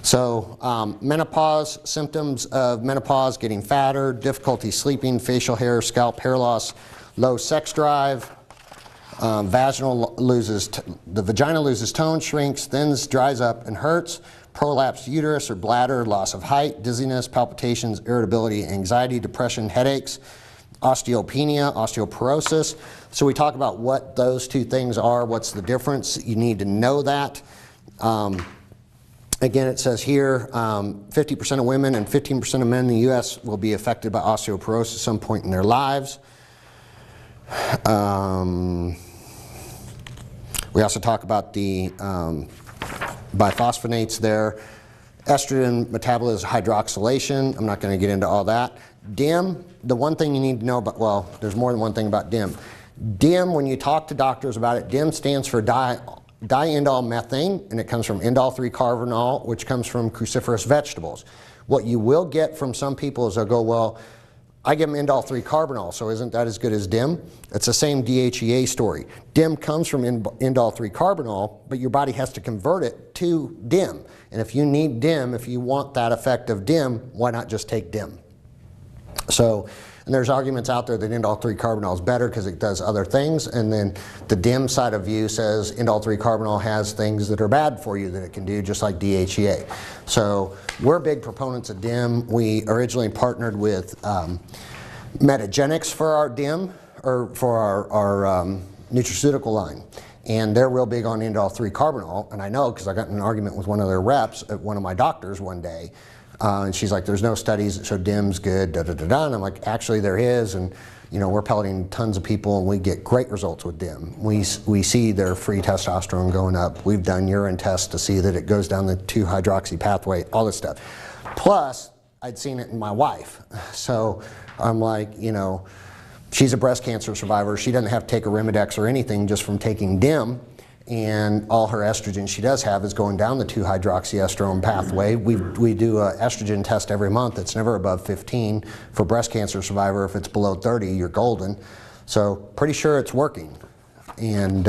So menopause, symptoms of menopause: getting fatter, difficulty sleeping, facial hair, scalp hair loss, low sex drive, the vagina loses tone, shrinks, thins, dries up, and hurts, prolapsed uterus or bladder, loss of height, dizziness, palpitations, irritability, anxiety, depression, headaches, osteopenia, osteoporosis. So we talk about what those two things are, what's the difference. You need to know that. Again, it says here, 50% of women and 15% of men in the U.S. will be affected by osteoporosis at some point in their lives. We also talk about the biphosphonates there. Estrogen metabolism hydroxylation. I'm not going to get into all that. DIM, the one thing you need to know about, well, there's more than one thing about DIM. DIM, when you talk to doctors about it, DIM stands for diindol methane, and it comes from indole-3-carbinol, which comes from cruciferous vegetables. What you will get from some people is they'll go, well, I give them indole-3-carbinol, so isn't that as good as DIM? It's the same DHEA story. DIM comes from indole-3-carbinol, but your body has to convert it to DIM. And if you need DIM, if you want that effect of DIM, why not just take DIM? So, and there's arguments out there that indole-3-carbinol is better because it does other things, and then the DIM side of view says indole-3-carbinol has things that are bad for you that it can do, just like DHEA. So we're big proponents of DIM. We originally partnered with Metagenics for our DIM, or for our nutraceutical line. And they're real big on indole-3-carbinol, and I know because I got in an argument with one of their reps at one of my doctors one day. And she's like, there's no studies that show DIM's good, da-da-da-da. And I'm like, actually there is, and you know, we're pelleting tons of people and we get great results with DIM. We see their free testosterone going up. We've done urine tests to see that it goes down the 2-hydroxy pathway, all this stuff. Plus, I'd seen it in my wife. So I'm like, you know, she's a breast cancer survivor. She doesn't have to take a Arimidex or anything just from taking DIM. And all her estrogen she does have is going down the 2-hydroxyestrone pathway. We do an estrogen test every month. It's never above 15. For breast cancer survivor, if it's below 30, you're golden. So pretty sure it's working. And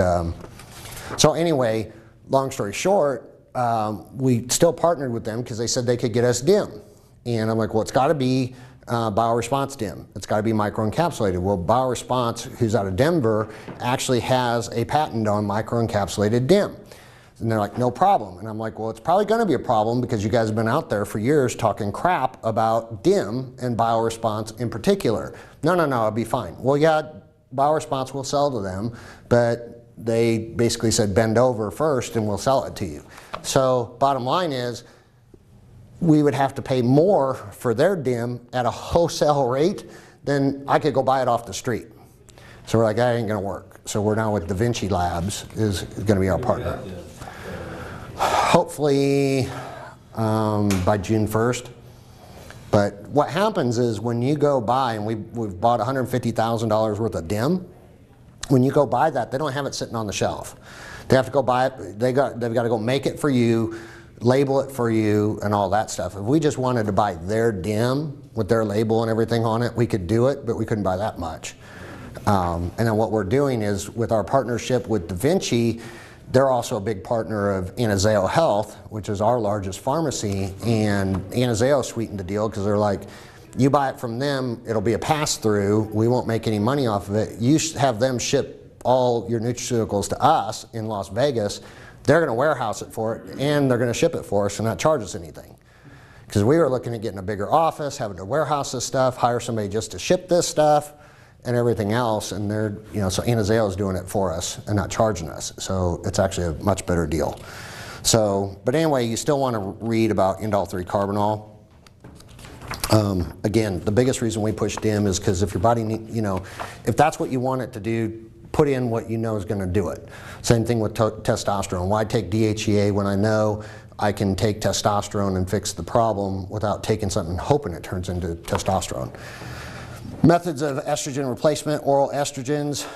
so anyway, long story short, we still partnered with them because they said they could get us DIM. And I'm like, well, it's got to be BioResponse DIM. It's got to be microencapsulated. Well, BioResponse, who's out of Denver, actually has a patent on microencapsulated DIM. And they're like, no problem. And I'm like, well, it's probably going to be a problem because you guys have been out there for years talking crap about DIM and BioResponse in particular. No, it'll be fine. Well, yeah, BioResponse will sell to them, but they basically said bend over first and we'll sell it to you. So bottom line is, we would have to pay more for their DIM at a wholesale rate than I could go buy it off the street. So we're like, that ain't gonna work. So we're now with Da Vinci Labs is gonna be our partner. Hopefully by June 1st. But what happens is when you go buy, and we've bought $150,000 worth of DIM, when you go buy that, they don't have it sitting on the shelf. They have to go buy it, they've got to go make it for you, label it for you, and all that stuff. If we just wanted to buy their DIM with their label and everything on it, we could do it, but we couldn't buy that much. And then what we're doing is, with our partnership with Da Vinci, they're also a big partner of Anazao Health, which is our largest pharmacy, and Anazao sweetened the deal because they're like, you buy it from them, it'll be a pass-through, we won't make any money off of it, you have them ship all your nutraceuticals to us in Las Vegas. They're going to warehouse it for it, and they're going to ship it for us and not charge us anything. Because we were looking at getting a bigger office, having to warehouse this stuff, hire somebody just to ship this stuff and everything else, and they're, you know, so Anazao is doing it for us and not charging us. So it's actually a much better deal. So, but anyway, you still want to read about indole-3-carbinol. Again, the biggest reason we push DIM is because if your body, you know, if that's what you want it to do, put in what you know is going to do it. Same thing with testosterone. Why take DHEA when I know I can take testosterone and fix the problem without taking something and hoping it turns into testosterone? Methods of estrogen replacement: oral estrogens,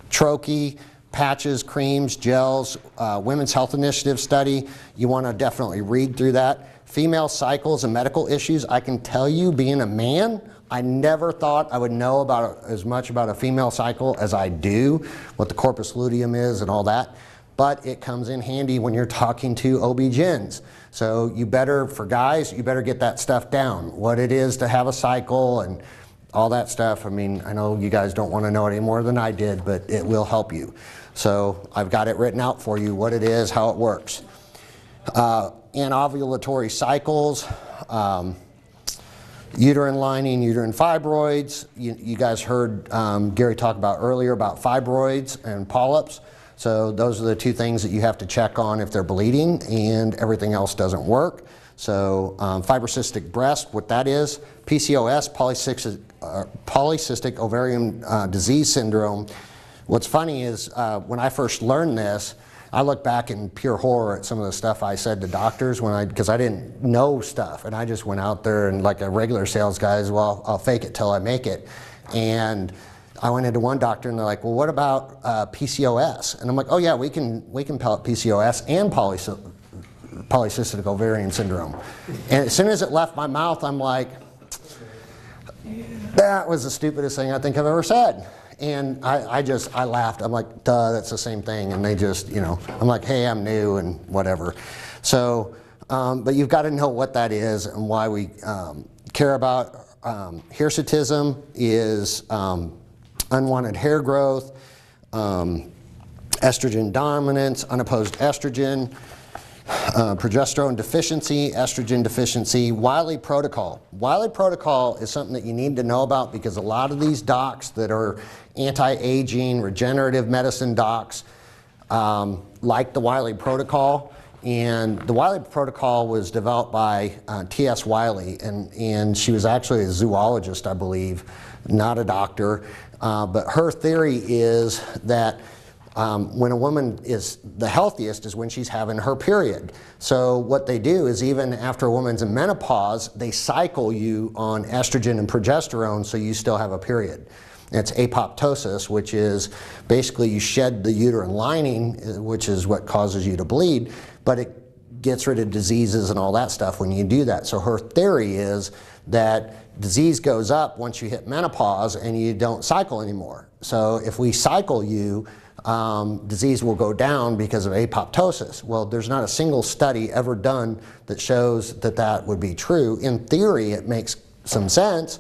troche, patches, creams, gels, Women's Health Initiative study. You want to definitely read through that. Female cycles and medical issues. I can tell you, being a man, I never thought I would know about as much about a female cycle as I do, what the corpus luteum is and all that. But it comes in handy when you're talking to OB-GYNs. So you better, for guys, you better get that stuff down. What it is to have a cycle and all that stuff. I mean, I know you guys don't want to know it any more than I did, but it will help you. So I've got it written out for you, what it is, how it works. Anovulatory cycles, uterine lining, uterine fibroids. You guys heard Gary talk about earlier about fibroids and polyps. So those are the two things that you have to check on if they're bleeding, and everything else doesn't work. So fibrocystic breast, what that is, PCOS, polycystic ovarian disease syndrome. What's funny is when I first learned this, I look back in pure horror at some of the stuff I said to doctors because I didn't know stuff, and I just went out there and like a regular sales guy, well, I'll fake it till I make it. And I went into one doctor and they're like, well, what about PCOS? And I'm like, oh yeah, we can pellet PCOS and polycystic ovarian syndrome. And as soon as it left my mouth, I'm like, that was the stupidest thing I think I've ever said. And I laughed. I'm like, duh, that's the same thing. And they just, I'm like, hey, I'm new and whatever. So, but you've got to know what that is and why we care about. Hirsutism is unwanted hair growth, estrogen dominance, unopposed estrogen, progesterone deficiency, estrogen deficiency, Wiley protocol. Wiley protocol is something that you need to know about because a lot of these docs that are anti-aging, regenerative medicine docs like the Wiley protocol. And the Wiley protocol was developed by T.S. Wiley, and she was actually a zoologist, I believe, not a doctor. But her theory is that when a woman is the healthiest is when she's having her period. So what they do is even after a woman's in menopause, they cycle you on estrogen and progesterone so you still have a period. It's apoptosis, which is basically you shed the uterine lining, which is what causes you to bleed, but it gets rid of diseases and all that stuff when you do that. So her theory is that disease goes up once you hit menopause and you don't cycle anymore. So if we cycle you, disease will go down because of apoptosis. Well, there's not a single study ever done that shows that that would be true. In theory, it makes some sense,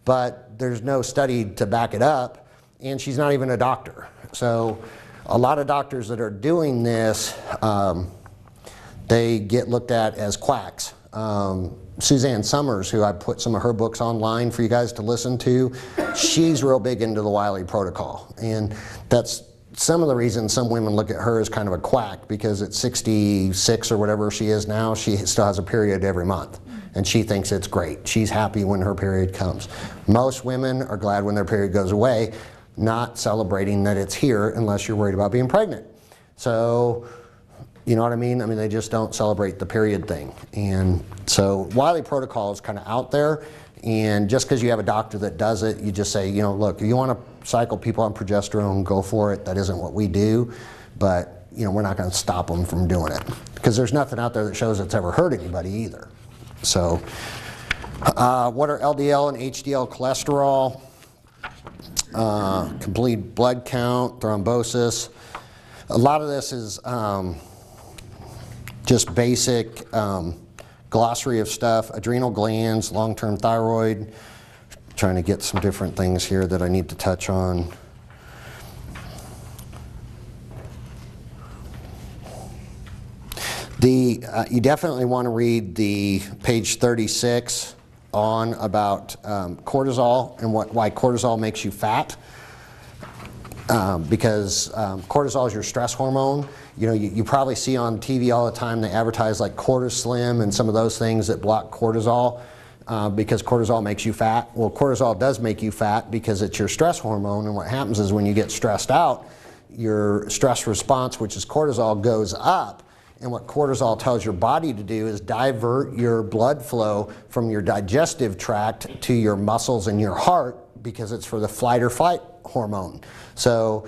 but there's no study to back it up, and she's not even a doctor. So a lot of doctors that are doing this, they get looked at as quacks. Suzanne Summers, who I put some of her books online for you guys to listen to, she's real big into the Wiley protocol, and that's some of the reasons some women look at her as kind of a quack, because at 66 or whatever she is now, she still has a period every month. And she thinks it's great. She's happy when her period comes. Most women are glad when their period goes away, not celebrating that it's here unless you're worried about being pregnant. So, you know what I mean? I mean, they just don't celebrate the period thing. And so Wiley protocol is kind of out there. And just because you have a doctor that does it, you just say, look, if you want to cycle people on progesterone, go for it. That isn't what we do. But, we're not going to stop them from doing it. Because there's nothing out there that shows it's ever hurt anybody either. So, what are LDL and HDL cholesterol? Complete blood count, thrombosis. A lot of this is just basic glossary of stuff. Adrenal glands, long-term thyroid. Trying to get some different things here that I need to touch on. You definitely want to read the page 36 on about cortisol and why cortisol makes you fat. Because cortisol is your stress hormone. You probably see on TV all the time they advertise like Cortislim and some of those things that block cortisol because cortisol makes you fat. Well, cortisol does make you fat because it's your stress hormone, and what happens is when you get stressed out, your stress response, which is cortisol, goes up. And what cortisol tells your body to do is divert your blood flow from your digestive tract to your muscles and your heart, because it's for the flight or fight hormone. So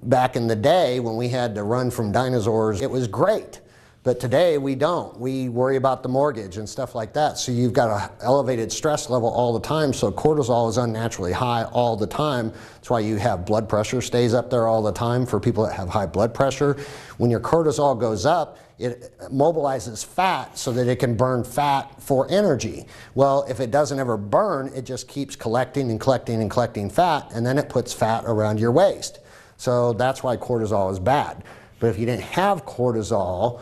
back in the day when we had to run from dinosaurs, it was great. But today we don't. We worry about the mortgage and stuff like that. So you've got an elevated stress level all the time. So cortisol is unnaturally high all the time. That's why you have blood pressure stays up there all the time for people that have high blood pressure. When your cortisol goes up, it mobilizes fat so that it can burn fat for energy. Well, if it doesn't ever burn, it just keeps collecting and collecting and collecting fat, and then it puts fat around your waist. So that's why cortisol is bad. But if you didn't have cortisol,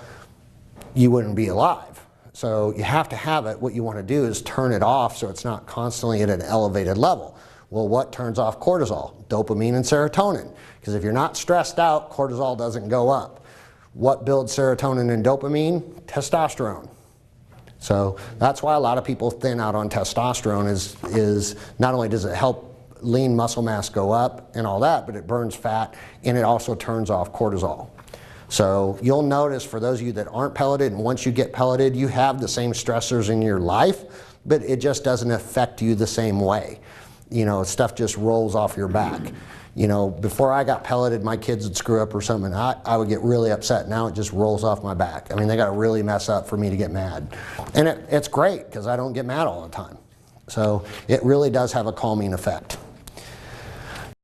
you wouldn't be alive. So you have to have it. What you want to do is turn it off so it's not constantly at an elevated level. Well, what turns off cortisol? Dopamine and serotonin. Because if you're not stressed out, cortisol doesn't go up. What builds serotonin and dopamine? Testosterone. So that's why a lot of people thin out on testosterone is not only does it help lean muscle mass go up and all that, but it burns fat and it also turns off cortisol. So you'll notice for those of you that aren't pelleted, and once you get pelleted, you have the same stressors in your life, but it just doesn't affect you the same way. You know, stuff just rolls off your back. You know, before I got pelleted, my kids would screw up or something, I would get really upset. Now it just rolls off my back. I mean, they got to really mess up for me to get mad. And it's great because I don't get mad all the time. So it really does have a calming effect.